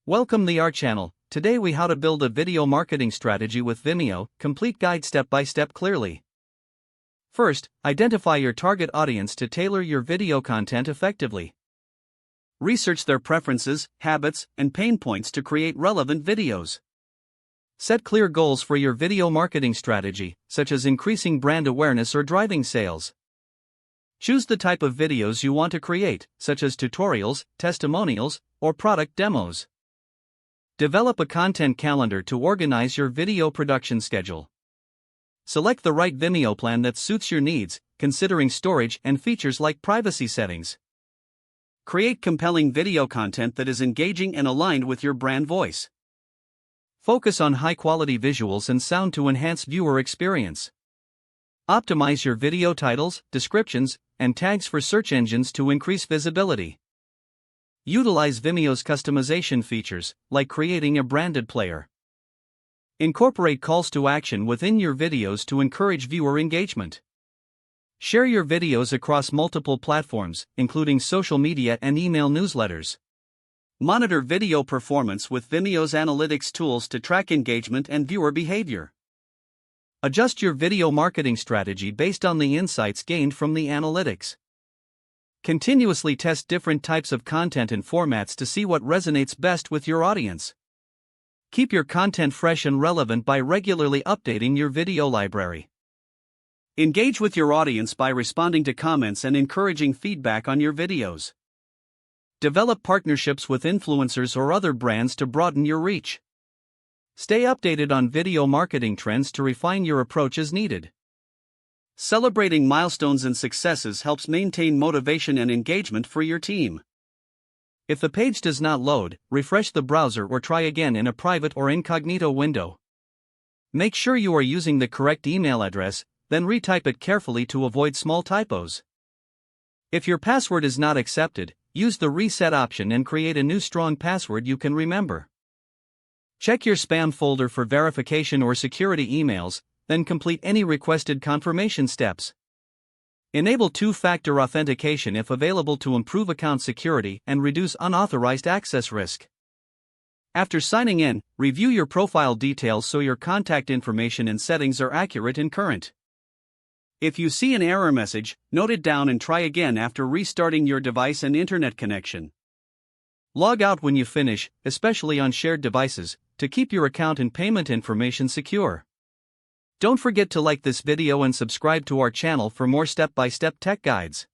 Welcome to our channel. Today we how to build a video marketing strategy with Vimeo, complete guide step by step clearly. First, identify your target audience to tailor your video content effectively. Research their preferences, habits, and pain points to create relevant videos. Set clear goals for your video marketing strategy, such as increasing brand awareness or driving sales. Choose the type of videos you want to create, such as tutorials, testimonials, or product demos. Develop a content calendar to organize your video production schedule. Select the right Vimeo plan that suits your needs, considering storage and features like privacy settings. Create compelling video content that is engaging and aligned with your brand voice. Focus on high-quality visuals and sound to enhance viewer experience. Optimize your video titles, descriptions, and tags for search engines to increase visibility. Utilize Vimeo's customization features, like creating a branded player. Incorporate calls to action within your videos to encourage viewer engagement. Share your videos across multiple platforms, including social media and email newsletters. Monitor video performance with Vimeo's analytics tools to track engagement and viewer behavior. Adjust your video marketing strategy based on the insights gained from the analytics. Continuously test different types of content and formats to see what resonates best with your audience. Keep your content fresh and relevant by regularly updating your video library. Engage with your audience by responding to comments and encouraging feedback on your videos. Develop partnerships with influencers or other brands to broaden your reach. Stay updated on video marketing trends to refine your approach as needed. Celebrating milestones and successes helps maintain motivation and engagement for your team. If the page does not load, refresh the browser or try again in a private or incognito window. Make sure you are using the correct email address, then retype it carefully to avoid small typos. If your password is not accepted, use the reset option and create a new strong password you can remember. Check your spam folder for verification or security emails, then complete any requested confirmation steps. Enable two-factor authentication if available to improve account security and reduce unauthorized access risk. After signing in, review your profile details so your contact information and settings are accurate and current. If you see an error message, note it down and try again after restarting your device and internet connection. Log out when you finish, especially on shared devices, to keep your account and payment information secure. Don't forget to like this video and subscribe to our channel for more step-by-step tech guides.